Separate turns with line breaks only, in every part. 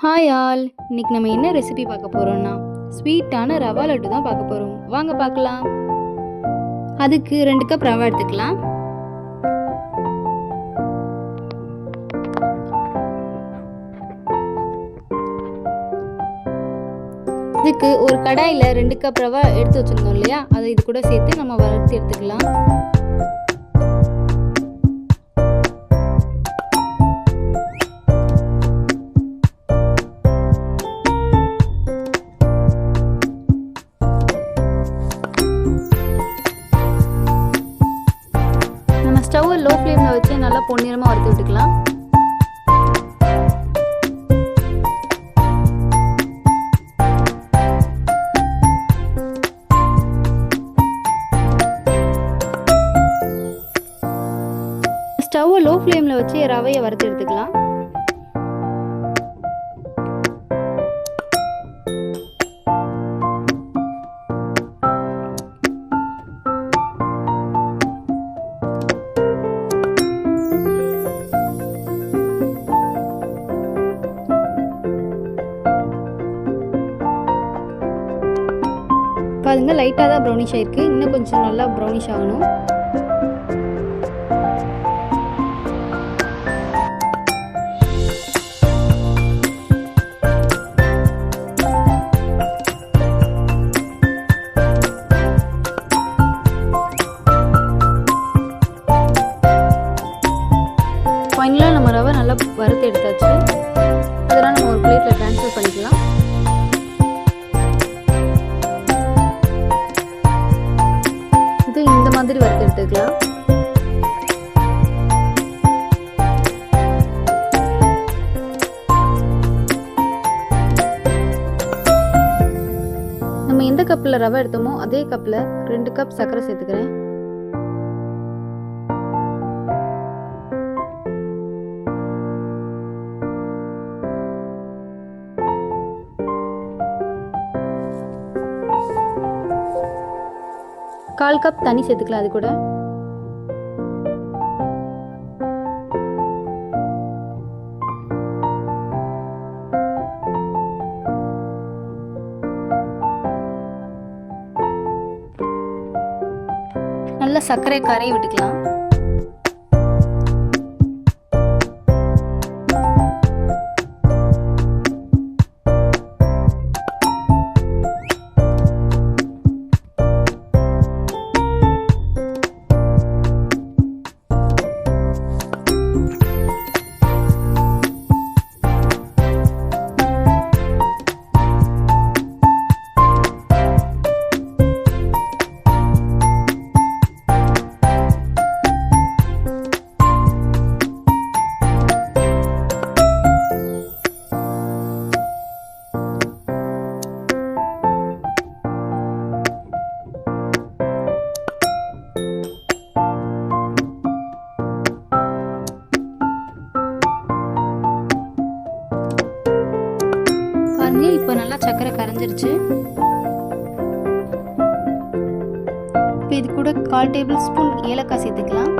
Hi all, இன்னைக்கு நம்ம என்ன ரெசிபி பார்க்க போறோம்னா ஸ்வீட்டான ரவா லட்டு தான் பார்க்க போறோம். வாங்க பார்க்கலாம். அதுக்கு 2 கப் ரவை எடுத்துக்கலாம். இதுக்கு ஒரு கடாயில் 2 கப் ரவை எடுத்து வச்சிருந்தோம் இல்லையா, அதை இது கூட சேர்த்து நம்ம வறுத்து எடுத்துக்கலாம். ஸ்டவ்வை லோ ஃப்ளேமில் வச்சு நல்லா பொன்னிறமாக வறுத்து விட்டுக்கலாம். ஸ்டவ்வை லோ ஃப்ளேமில் வச்சு ரவையை வறுத்து எடுத்துக்கலாம். பாருங்க, லைட்டாக தான் ப்ரௌனிஷ் ஆயிருக்கு. இன்னும் கொஞ்சம் நல்லா ப்ரௌனிஷ் ஆகணும். ஃபைனலாக நம்ம ரவை நல்லா வறுத்து எடுத்தாச்சு. அதெல்லாம் நம்ம ஒரு பிளேட்டில் ட்ரான்ஸ்ஃபர் பண்ணிக்கலாம். இந்த மாதிரி வறுத்து எடுத்துக்கலாம். நம்ம எந்த கப்பில் ரவை எடுத்தோமோ அதே கப்பில் 2 கப் சர்க்கரை சேர்த்துக்கிறேன். கால் கப் தண்ணி சேர்த்துக்கலாம். அது கூட நல்லா சர்க்கரை கரையை விட்டுக்கலாம். இப்போ நல்லா சர்க்கரை கரைஞ்சிருச்சு. இப்போ இது கூட 1/4 டேபிள் ஸ்பூன் ஏலக்காய் சேர்த்துக்கலாம்.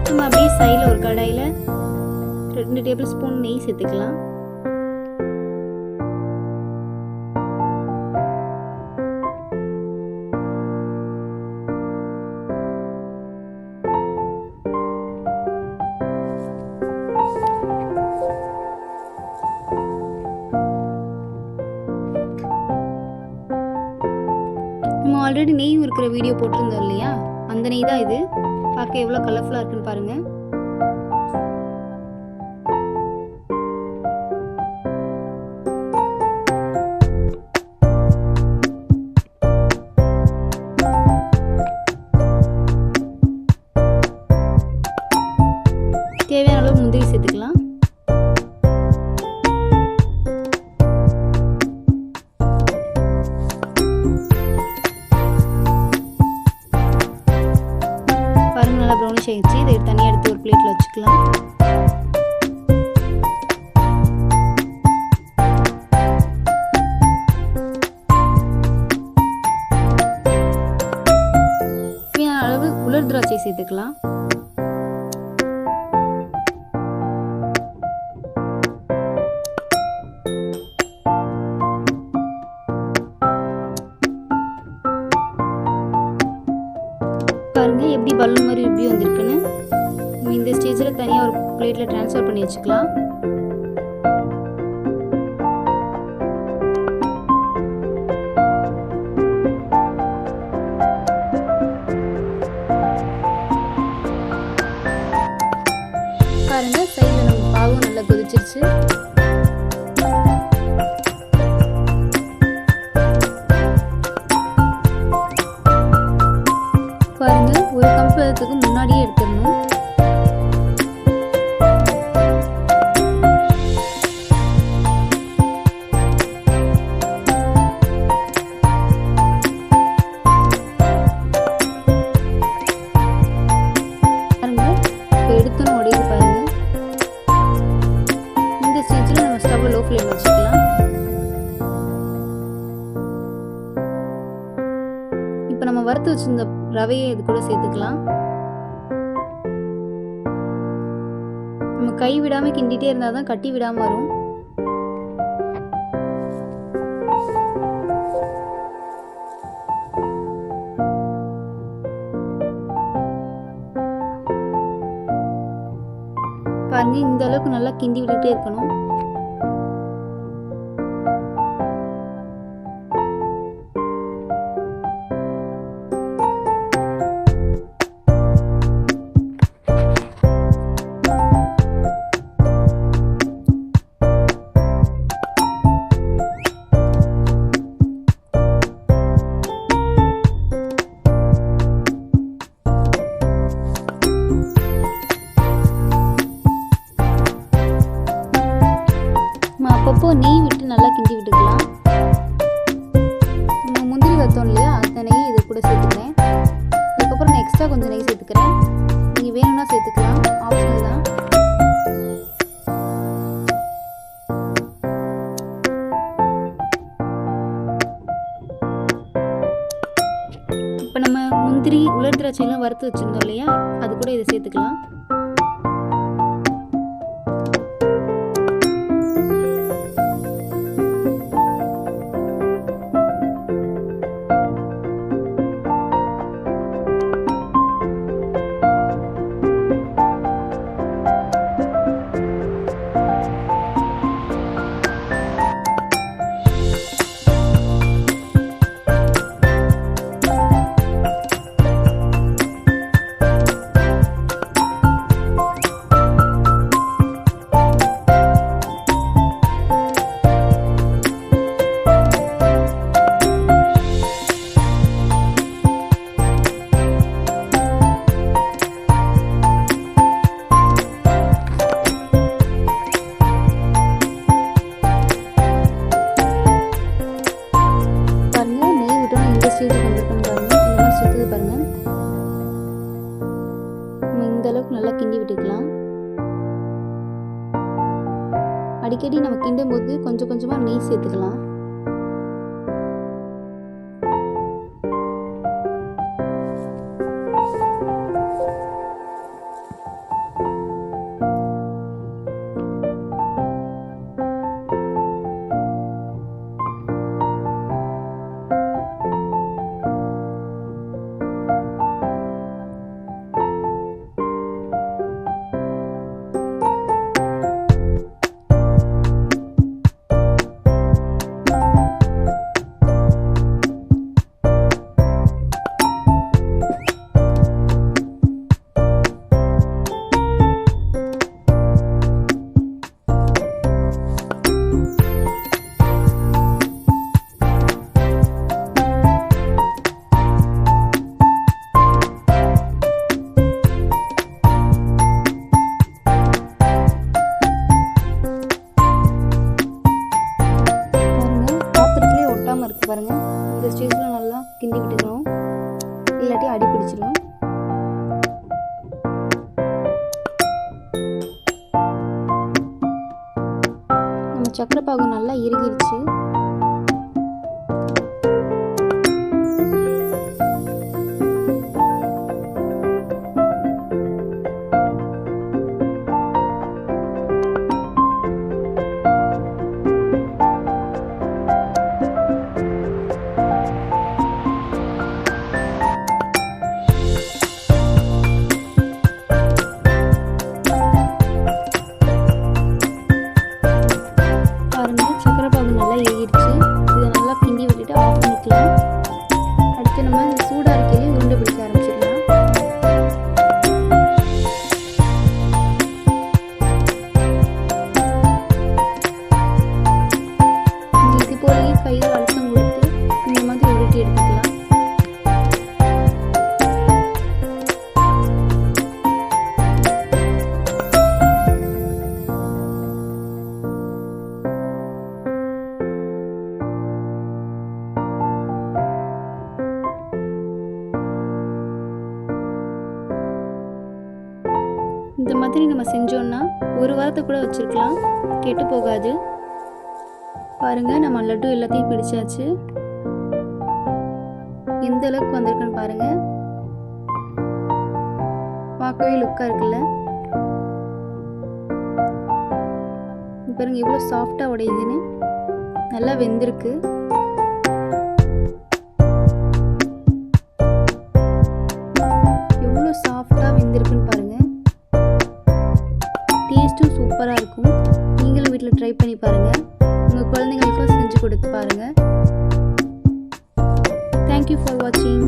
நம்ம அப்படியே சைடில் ஒரு கடாயில் 2 டேபிள் ஸ்பூன் நெய் சேர்த்துக்கலாம். நம்ம ஆல்ரெடி நெய் இருக்கிற வீடியோ போட்டிருந்தோம் இல்லையா, அந்த நெய் தான் இது. பார்க்க எவ்வளோ கலர்ஃபுல்லாக இருக்குன்னு பாருங்கள். ஃபினிஷ் ஆயிடுச்சு. இதை தனியாக எடுத்து ஒரு பிளேட்டில் வச்சுக்கலாம். தேவையான அளவு உலர் திராட்சை சேர்த்துக்கலாம். பாருங்க எப்படி பலூன் மாதிரி உப்பி வந்திருக்குன்னு. இந்த ஸ்டேஜில் தனியாக ஒரு பிளேட்டில் ட்ரான்ஸ்ஃபர் பண்ணி வச்சுக்கலாம். பாருங்க சைடில் நம்ம பாவும் நல்லா கொதிச்சிருச்சு. பாருங்க ஒரு கம்பத்துக்கு முன்னாடியே எடுத்துடணும். பாருங்க இப்போ எடுத்தோன்னு உடையுது பாருங்க. இந்த ஸ்டேஜில் நம்ம ஸ்டவ் லோ ஃப்ளேம் வச்சுக்கலாம். இப்போ நம்ம வறுத்து வச்சிருந்த ரவையை இது கூட சேர்த்துக்கலாம். நம்ம கை விடாமல் கிண்டிகிட்டே இருந்தால் தான் கட்டி விடாமல் வரும். பாருங்க இந்த அளவுக்கு நல்லா கிண்டி விட்டுட்டே இருக்கணும். அப்பப்போ நெய் விட்டு நல்லா கிண்டி விட்டுக்கலாம். நம்ம முந்திரி வத்தோம் இல்லையா, அந்த நெய் இது கூட சேர்த்துக்கிறேன். அதுக்கப்புறம் நான் எக்ஸ்ட்ரா கொஞ்சம் நெய் சேர்த்துக்கிறேன். நீங்கள் வேணும்னா சேர்த்துக்கலாம், ஆப்ஷனல் தான். இப்போ நம்ம முந்திரி உலர் திராட்சையெல்லாம் வறுத்து வச்சுருந்தோம் இல்லையா, அது கூட இதை சேர்த்துக்கலாம். நல்லா கிண்டி விட்டுக்கலாம். அடிக்கடி நம்ம கிண்டும் போது கொஞ்சம் கொஞ்சமாக நெய் சேர்த்துக்கலாம். பாருங்க, இந்த ஸ்டேஜில் நல்லா கிண்டி விட்டுக்கணும், இல்லாட்டி அடி பிடிச்சிடும். சக்கரை பாகு நல்லா இறுகிருச்சு. சக்கரை பாகு நல்லா ஏறிடுச்சு. இதை நல்லா கிண்டி விட்டுட்டு ஆஃப் பண்ணிக்கலாம். அடுத்து நம்ம இந்த சூடாக இருக்கையிலே உருண்டை பிடிக்க ஆரம்பிச்சிடலாம். இது போலயே கையில் அழுத்தம் கொடுத்து இந்த மாதிரி உருட்டி எடுத்துக்கலாம். இந்த மாதிரி நம்ம செஞ்சோம்னா ஒரு வாரத்தை கூட வச்சுருக்கலாம், கெட்டு போகாது. பாருங்கள், நம்ம லட்டு எல்லாத்தையும் பிடிச்சாச்சு. எந்த அளவுக்கு வந்திருக்குன்னு பாருங்கள். பார்க்கவே லுக்காக இருக்குல்ல. பாருங்கள் எவ்வளோ சாஃப்டாக உடையுதுன்னு. நல்லா வெந்திருக்கு. எவ்வளோ சாஃப்டாக வெந்திருக்குன்னு பாருங்கள். டேஸ்ட்டும் சூப்பராக இருக்கும். நீங்களும் வீட்டில் ட்ரை பண்ணி பாருங்கள். உங்கள் குழந்தைங்களுக்கும் செஞ்சு கொடுத்து பாருங்கள். தேங்க்யூ ஃபார் வாட்சிங்.